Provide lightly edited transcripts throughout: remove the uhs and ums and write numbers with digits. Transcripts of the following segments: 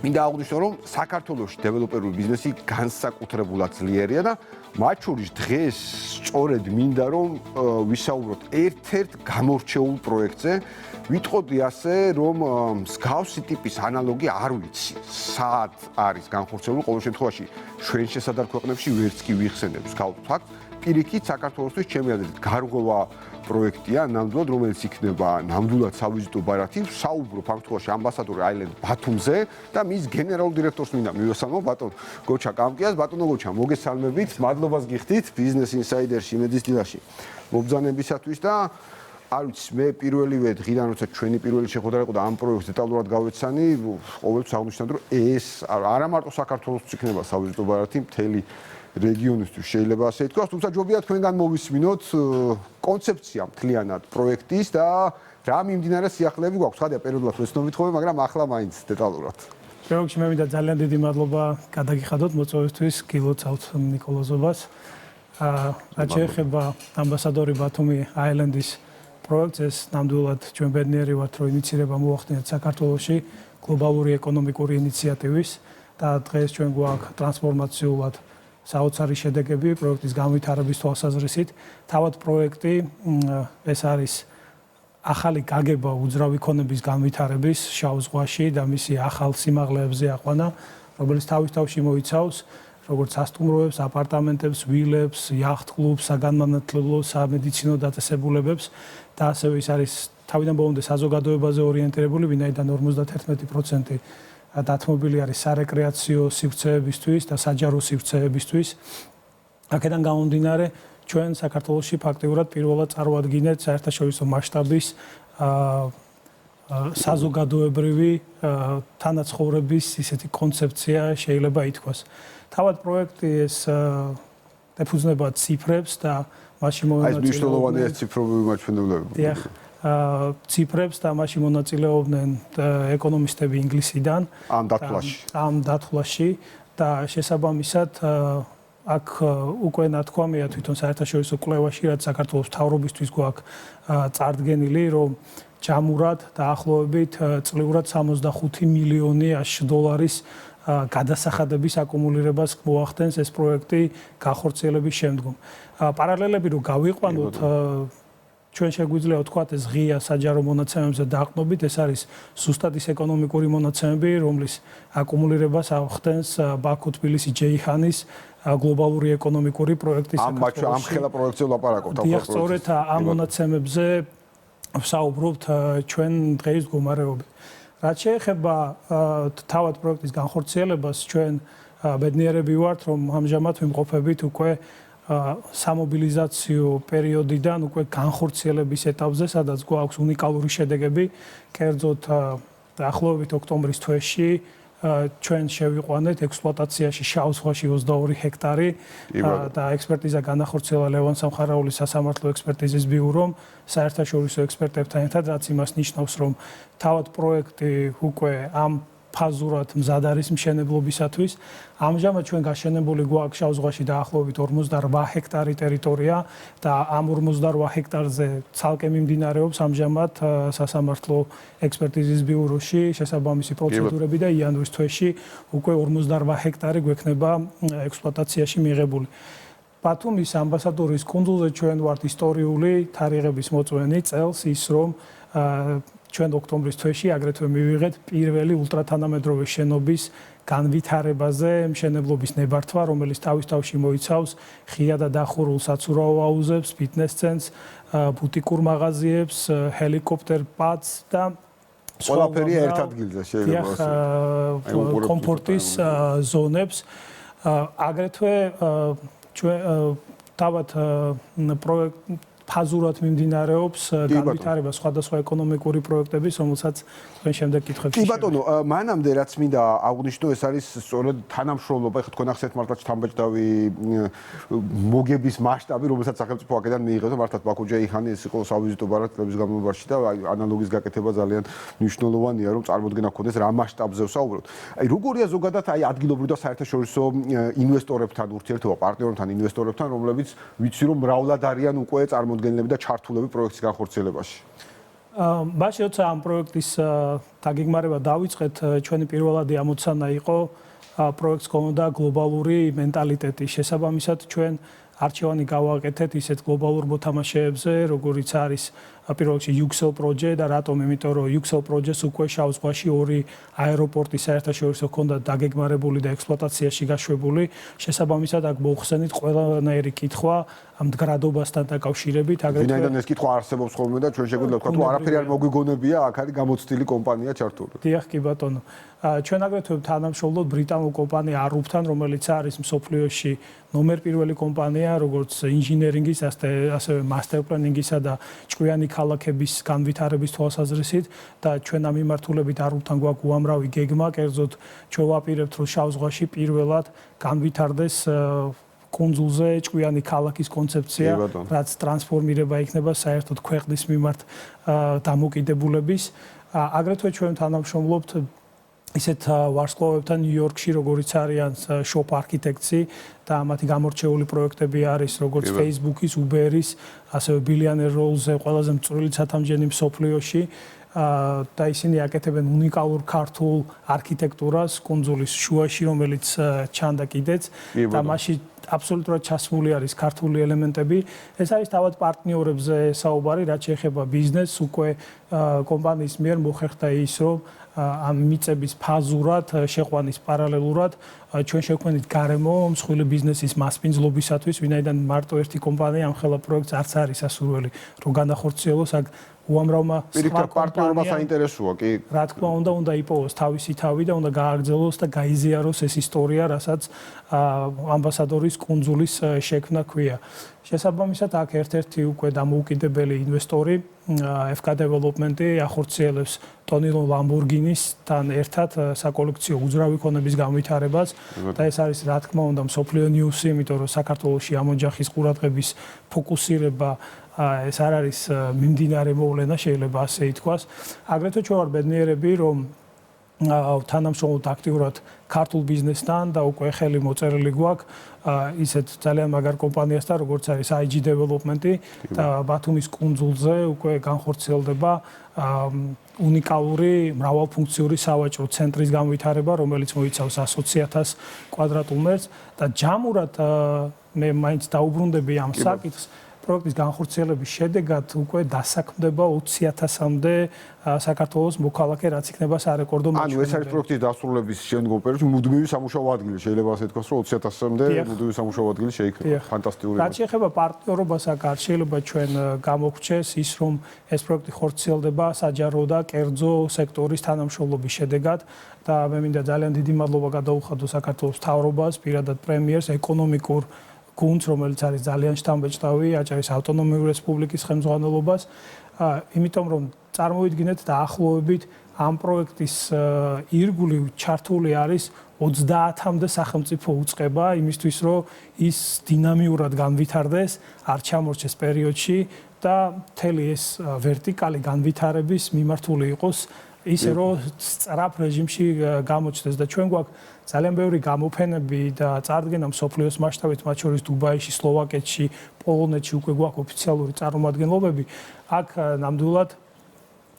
მინდა აღვნიშნო, რომ საქართველოში დეველოპერული ბიზნესი განსაკუთრებულად ძლიერია და მათ შორის დღეს სწორედ მინდა რომ ვისაუბროთ ერთ-ერთ გამორჩეულ პროექტზე. ვიტყოდი ასე, რომ მსგავსი ტიპის ანალოგი არ ვიცი. სად არის განხორციელებული, ყოველ შემთხვევაში ჩვენ შესაძლოა ქვეყნებში ვერც კი ვიხსენებ მსგავს ფაქტს. პირიქით საქართველოსთვის ჩემი აზრით გარღვევა პროექტია, ნამდვილად რომელიც იქნება ნამდვილად სავიზიტო ბარათი. საუბრობ ამ შემთხვევაში ამბასადორი აილენდ ბათუმზე და მის გენერალურ დირექტორს მინდა მივესალმო ბატონ გოჩა კამკიას. ბატონო გოჩა, მოგესალმებით, მადლობას გიხდით ბიზნეს ინსაიდერში იმედის დილაში მობრძანებისათვის და არ ვიცი, მე პირველივე დღიდან როცა ჩვენი პირველი შეხვედრა იყო და ამ პროექტს დეტალურად გავეცანი, ყოველთვის აღვნიშნავ, რომ ეს არა მარტო საქართველოსთვის იქნება სავიზიტო ბარათი, მთელი რეგიონისთვის შეიძლება ასე ითქვას, თუმცა ჯობია თქვენგან მოვისმინოთ კონცეფცია მთლიანად პროექტის და რა მიმდინარე სიახლეები გვაქვს. ხადია პერიოდულად ვეცნობით ხოლმე, მაგრამ ახლა მაინც დეტალურად. პროექტში მე მინდა ძალიან დიდი მადლობა გადაგიხადოთ მოწვევისთვის გილოცავთ ნიკოლოზობას. რაც შეეხება ამბასადორი ბათუმი აილენდის პროექტს, ეს ნამდვილად ჩვენ ბედნიერი ვართ, რომ ინიციირება მოახდინეთ საქართველოში გლობალური ეკონომიკური ინიციატივის და დღეს ჩვენ გვაქვს ტრანსფორმაციულად საოცარი შედეგები პროექტის განვითარების თვალსაზრისით. თავად პროექტი ეს არის ახალი გაგება უძრავი ქონების განვითარების შავ ზღვაში და მისი ახალ სიმაღლეებზე აყვანა, რომელიც თავის თავში მოიცავს როგორც სასტუმროებს, აპარტამენტებს, ვილებს, იახტ კლუბს, საგანმანათლებლო, სამედიცინო დაწესებულებებს და ასევე ის არის თავიდან ბოლომდე საზოგადოებაზე ორიენტირებული, ვინაიდან 51% დათმობილი არის სარეკრეაციო სივრცეებისთვის და საჯარო სივრცეებისთვის. აქედან გამომდინარე, ჩვენ საქართველოში ფაქტიურად პირველად წარვადგინეთ საერთაშორისო მასშტაბის საზოგადოებრივი თანაცხოვრების ისეთი კონცეფცია შეიძლება ითქვას. თავად პროექტი ეს ეფუძნება ციფრებს და მასში მონაწილეობენ. ეს მნიშვნელოვანია ციფროვანი მაჩვენებლებები. დიახ. ციფრებს და მასში მონაწილეობდნენ ეკონომისტები ინგლისიდან ამ დათვლაში და შესაბამისად აქ უკვე ნათქვამია თვითონ საერთაშორისო კვლევაში, რაც საქართველოს მთავრობისთვის გვაქვს წარდგენილი, რომ ჯამურად დაახლოებით წლიურად 65 მილიონი $100 გადასახადების აკუმულირებას მოახდენს ეს პროექტი განხორციელების შემდგომ. პარალელები რო გავიყვანოთ ჩვენ შეგვიძლია ვთქვათ ეს ღია საჯარო მონაცემებზე დაყრდნობით, ეს არის ზუსტად ის ეკონომიკური მონაცემები, რომლის აკუმულირებას ახდენს ბაქო-თბილისი ჯეიჰანის გლობალური ეკონომიკური პროექტის საქართველოში. ამ ხელა პროექტზე ვლაპარაკობთ. დიახ, სწორედ ამ მონაცემებზე ვსაუბრობთ ჩვენ დღეის მდგომარეობით. რაც შეეხება თავად პროექტის განხორციელებას, ჩვენ ბედნიერები ვართ, რომ ამჟამად ვიმყოფებით უკვე სამობილიზაციო პერიოდიდან უკვე განხორციელების ეტაპზე, სადაც გვაქვს უნიკალური შედეგები. კერძოდ დაახლოებით ოქტომბრის თვეში ჩვენ შევიყვანეთ ექსპლუატაციაში შავ ზღვაში 22 ჰექტარი და ექსპერტიზა განახორციელა ლევან სამხარაულის სასამართლო ექსპერტიზის ბიურომ საერთაშორისო ექსპერტებთან ერთად, რაც იმას ნიშნავს, რომ თავად პროექტი უკვე ამ ფაზურად მზად არის მშენებლობისათვის. ამჟამად ჩვენ გაშენებული გვაქვს შავ ზღვაში დაახლოებით 48 ჰექტარი ტერიტორია და ამ 48 ჰექტარზე ცალკე მიმდინარეობს ამჟამად სასამართლო ექსპერტიზის ბიუროში შესაბამისი პროცედურები და იანვრის თვეში უკვე 48 ჰექტარი გვექნება ექსპლუატაციაში მიღებული. ბათუმის ამბასადორის კუნძულზე ჩვენ ვართ ისტორიული თარიღების მოწვენი წელს ის რომ ჩვენ ოქტომბრის თვეში აგრეთვე მივიღეთ პირველი ულტრათანამედროვე შენობის განვითარებაზე მშენებლობის ნებართვა, რომელიც თავის თავში მოიცავს ღია და დახურულ საცურაო აუზებს, ფიტნეს ცენტრს, ბუტიკურ მაღაზიებს, ჰელიკოპტერ პადს და ყველაფერი ერთ ადგილზე შეიძლება კომფორტის ზონებს. აგრეთვე ჩვენ თავად პროექტ ფაზურად მიმდინარეობს განვითარება სხვადასხვა ეკონომიკური პროექტების, რომელსაც თქვენ შემდეგ კითხვებში. კი ბატონო, მანამდე რაც მინდა აღვნიშნო, ეს არის სწორედ თანამშრომლობა, ეხლა თქვენ ახსენეთ მართლაც თამბეჭდავი მოგების მასშტაბი, რომელსაც სახელმწიფო აქედან მიიღებს, მართლაც ბაქო-ჯეიჰანი ეს იყო სავიზიტო ბარათი წლების განმავლობაში და ანალოგის გაკეთება ძალიან მნიშვნელოვანია, რომ წარმოდგენა გქონდეს რა მასშტაბზე ვსაუბრობთ. აი როგორია ზოგადად აი ადგილობრივ და საერთაშორისო ინვესტორებთან ურთიერთობა, პარტნიორებთან, ინვესტორებთან, რომლებიც ვიცი რომ მრავლად არიან უკვე წარმოდგენილები და ჩართულები პროექტის განხორციელებაში. მაშინ როცა ამ პროექტის დაგეგმარება დავიწყეთ, ჩვენი პირველადი ამოცანა იყო პროექტს ქონდა გლობალური მენტალიტეტი. შესაბამისად ჩვენ არჩევანი გავაკეთეთ ისეთ გლობალურ მოთამაშეებზე, როგორიც არის პირველ რიგში UXL project და რატომ? იმიტომ რომ UXL project-ს უკვე შავ ზღვაში 2 აეროპორტი საერთაშორისო ქონდა დაგეგმარებული და ექსპლუატაციაში გაშვებული. შესაბამისად აქ მოხსენით ყველანაირი კითხვა ამ მდგრადობასთან დაკავშირებით, აგრეთვე ვინაიდან ეს კითხვა არსებობს ხოლმე და ჩვენ შეგვიძლია ვთქვა თუ არაფერი არ მოგვიგონებია, აქ არის გამოცდილი კომპანია ჩართული. დიახ, კი ბატონო. ჩვენ აგრეთვე თანამშრომლობთ ბრიტანულ კომპანია ARUP-თან, რომელიც არის მსოფლიოში ნომერ პირველი კომპანია, როგორც ინჟინერინგის, ასევე მასტერ პლანინგისა და ჭკვიანი ქალაქების განვითარების თვალსაზრისით და ჩვენ ამ მიმართულებით ARUP-თან გვაქვს უამრავი გეგმა, კერძოდ ჩვენ ვაპირებთ, რომ შავ ზღვაში პირველად განვითარდეს კონძულზე ჭკვიანი ქალაქის კონცეფცია, რაც ტრანსფორმირება იქნება საერთოდ ქვეყნის მიმართ დამოკიდებულების. აგრეთვე ჩვენ თანამშრომლობთ ისეთ ვარსკვლავებთან ნიუ-იორკში, როგორიც არიან Shop Architects და მათი გამორჩეული პროექტები არის როგორც Facebook-ის, Uber-ის, ასევე Billionaire Roll-ზე ყველაზე მწვრილი ცათამბჯენი მსოფლიოში და ისინი აკეთებენ უნიკალურ ქართულ არქიტექტურას კუნძულის შუაში, რომელიც ჩანდა კიდეც და მასში აბსოლუტურად ჩასმული არის ქართული ელემენტები. ეს არის თავად პარტნიორებზე საუბარი, რაც შეეხება ბიზნესს, უკვე კომპანიის მიერ მოხერხდა ის, რომ ამ მიწების ფაზურად შეყვანის პარალელურად ჩვენ შევქმნით გარემო მსხვილი ბიზნესის მასპინძლობისათვის, ვინაიდან მარტო ერთი კომპანია ამ ხელა პროექტს არც არის ასურველი, რომ განახორციელოს აქ უამრავმა სხვა პარტნიორმა საინტერესოა, კი. რა თქმა უნდა იპოვოს თავისი თავი და უნდა გააგრძელოს და გაიზიაროს ეს ისტორია, რასაც ამბასადორის კუნძულის შექმნა ქვია. შესაბამისად, აქ ერთ-ერთი უკვე დამოუკიდებელი ინვესტორი FK Development-ი ახორციელებს Tonilo Lamborghinis-თან ერთად საკოლექციო უძრავი ქონების განვითარებას და ეს არის რა თქმა უნდა მსოფლიო ნიუსი, იმიტომ რომ საქართველოში ამ ოჯახის ყურადღების ფოკუსირება ეს არ არის მიმდინარე მოვლენა, შეიძლება ასე ითქვას. აგრეთვე ჩვენ ვარ ბედნიერები, რომ თანამშრომლობთ აქტიურად ქართულ ბიზნესთან და უკვე ხელი მოწერილი გვაქვს ისეთ ძალიან მაგარ კომპანიასთან, როგორც არის IG Development-ი და ბათუმის კუნძულზე უკვე განხორციელდება უნიკალური მრავალფუნქციური სავაჭრო ცენტრის განვითარება, რომელიც მოიცავს 120,000 კვადრატულ მეტრს და ჯამურად მე მაინც დაუბრუნდები ამ საკითხს. პროექტის განხორციელების შედეგად უკვე დასაქმდება 20,000-მდე საქართველოს მოქალაქე, რაც იქნება სარეკორდო მაჩვენებელი. ანუ ეს არის პროექტის დასრულების შემდგომ პერიოდში მუდმივი სამუშაო ადგილი, შეიძლება ასე თქვას, რომ 20,000-მდე მუდმივი სამუშაო ადგილი შეიქმნება. ფანტასტიკური. რაც შეეხება პარტნიორობას, აქ არ შეიძლება ჩვენ გამოგვჩეს ის, რომ ეს პროექტი ხორციელდება საჯარო და კერძო სექტორის თანამშრომლობის შედეგად და მე მინდა ძალიან დიდი მადლობა გადაუხადო საქართველოს მთავრობას, პირადად პრემიერს, ეკონომიკურ გუნდს, რომელიც არის ძალიან შთამბეჭდავი აჭარის ავტონომიური რესპუბლიკის ხელმძღვანელობას, იმიტომ რომ წარმოვიდგინეთ დაახლოებით ამ პროექტის ირგვლივ ჩართული არის 30-მდე სახელმწიფო უწყება იმისთვის, რომ ის დინამიურად განვითარდეს, არ ჩამორჩეს პერიოდში და მთელი ეს ვერტიკალი განვითარების მიმართული იყოს ისე რომ სწრაფ რეჟიმში გამოჩნდეს და ჩვენ გვაქვს ძალიან ბევრი გამოფენები და წარდგენა მსოფლიოს მასშტაბით, მათ შორის დუბაიში, სლოვაკეთში, პოლონეთში უკვე გვაქვს ოფიციალური წარმომადგენლობები. აქ ნამდვილად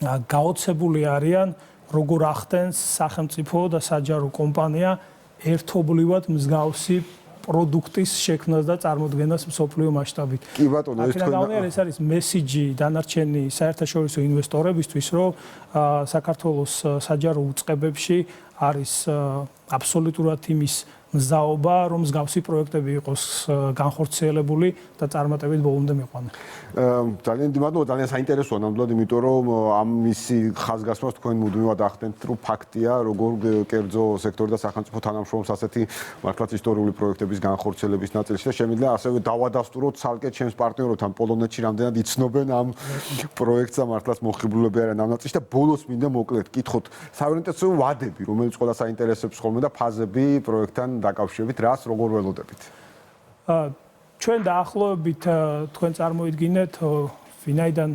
გაოცებული არიან როგორ ახდენს სახელმწიფო და საჯარო კომპანია ერთობლივად მსგავსი პროდუქტის შექმნას და წარმოდგენას მსოფლიო მასშტაბით. კი ბატონო, ეს არის მესიჯი დანარჩენი საერთაშორისო ინვესტორებისთვის, რომ საქართველოს საჯარო უწყებებში არის აბსოლუტურად იმის მზაობა, რომ მსგავსი პროექტები იყოს განხორციელებული და წარმატებით ბოლომდე მიყვანენ. ძალიან დიდი მადლობა, ძალიან საინტერესოა ნამდვილად, იმიტომ რომ ამისი ხაზგასმას თქვენ მუდმივად ახდენთ, რომ ფაქტია, როგორ კერძო სექტორი და სახელმწიფო თანამშრომლობს ასეთი მართლაც ისტორიული პროექტების განხორციელების ნაწილში და შემიძლია ასევე დავადასტუროთ ცალკე ჩემს პარტნიორებთან პოლონეთში რამდენად იცნობენ ამ პროექტს და მართლაც მოხიბლულები არიან ამ ნაწილში და ბოლოს მინდა მოკლედ კითხოთ საორიენტაციო ვადები, რომელიც ყველა საინტერესებს ხოლმე და ფაზები პროექტთან დაკავშირებით, რას როგორ ველოდებით? ჩვენ დაახლოებით თქვენ წარმოიდგინეთ, ვინაიდან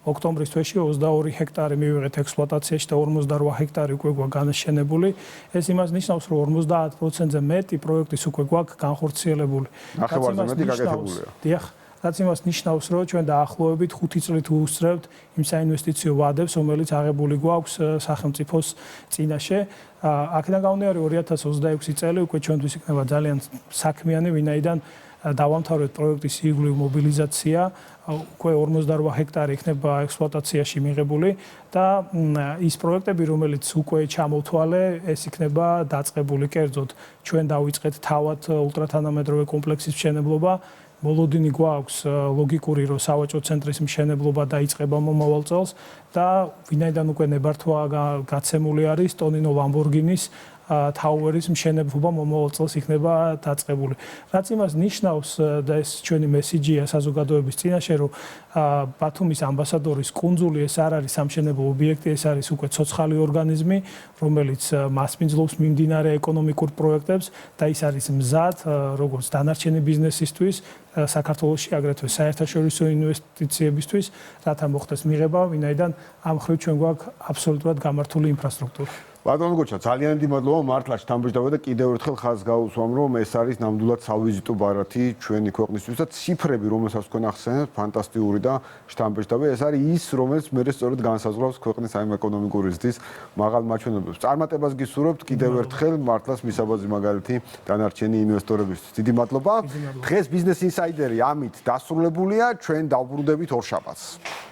ოქტომბრის თვეში 22 ჰექტარი მივიღეთ ექსპლუატაციაში და 58 ჰექტარი უკვე გვაქვს განაშენებული. ეს იმას ნიშნავს, რომ 50%-ზე მეტი პროექტის უკვე გვაქვს განხორციელებული. ნახევარზე მეტი გაკეთებულია. დიახ, რაც იმას ნიშნავს, რომ ჩვენ დაახლოებით 5 წლით ვუსწრებთ იმ საინვესტიციო ვადებს, რომელიც აღებული გვაქვს სახელმწიფოს წინაშე. აქედან გამომდინარე 2026 წელი უკვე ჩვენთვის იქნება ძალიან საქმიანი, ვინაიდან დავამთავრეთ პროექტის იგივე მობილიზაცია, უკვე 48 ჰექტარი იქნება ექსპლუატაციაში მიღებული და ის პროექტები, რომელიც უკვე ჩამოვთვალე, ეს იქნება დაწყებული კერძოდ. ჩვენ დავიწყეთ თავად ულტრათანამედროვე კომპლექსის მშენებლობა. მოლოდინი გვაქვს ლოგიკური, რომ სავაჭრო ცენტრის მშენებლობა დაიწყება მომავალ წელს და ვინაიდან უკვე ნებართვა გაცემული არის ტონინო ლამბორგინის თაუერის მშენებლობა მომავალ წელს იქნება დაწყებული. რაც იმას ნიშნავს და ეს ჩვენი მესიჯია საზოგადოების წინაშე, რომ ბათუმის ამბასადორის კუნძული ეს არ არის სამშენებლო ობიექტი, ეს არის უკვე ცოცხალი ორგანიზმი, რომელიც მასპინძლობს მიმდინარე ეკონომიკურ პროექტებს და ის არის მზად, როგორც დანარჩენი ბიზნესისთვის, საქართველოში აგრეთვე საერთაშორისო ინვესტიციებისთვის, რათა მოხდეს მიღება, ვინაიდან ამ ხრივ ჩვენ გვაქვს აბსოლუტურად გამართული ინფრასტრუქტურა. ბატონო გოჩა, ძალიან დიდი მადლობა მართლა შთამბეჭდავე და კიდევ ერთხელ ხაზს გაუსვამ, რომ ეს არის ნამდვილად სავიზიტო ბარათი ჩვენი ქვეყნისთვის და ციფრები, რომელსაც თქვენ ახსენეთ, ფანტასტიკური და შთამბეჭდავე. ეს არის ის, რომელიც მე სწორედ განსაზღვრავს ქვეყნის აი ეკონომიკური ზრდის მაღალ მაჩვენებლებს. წარმატებას გისურვებთ კიდევ ერთხელ მართლაც მისაბაძი მაგალითი დანარჩენი ინვესტორებისთვის. დიდი მადლობა. დღეს ბიზნეს ინსაიდერი ამით დასრულებულია. ჩვენ დავბრუნდებით ორშაბათს.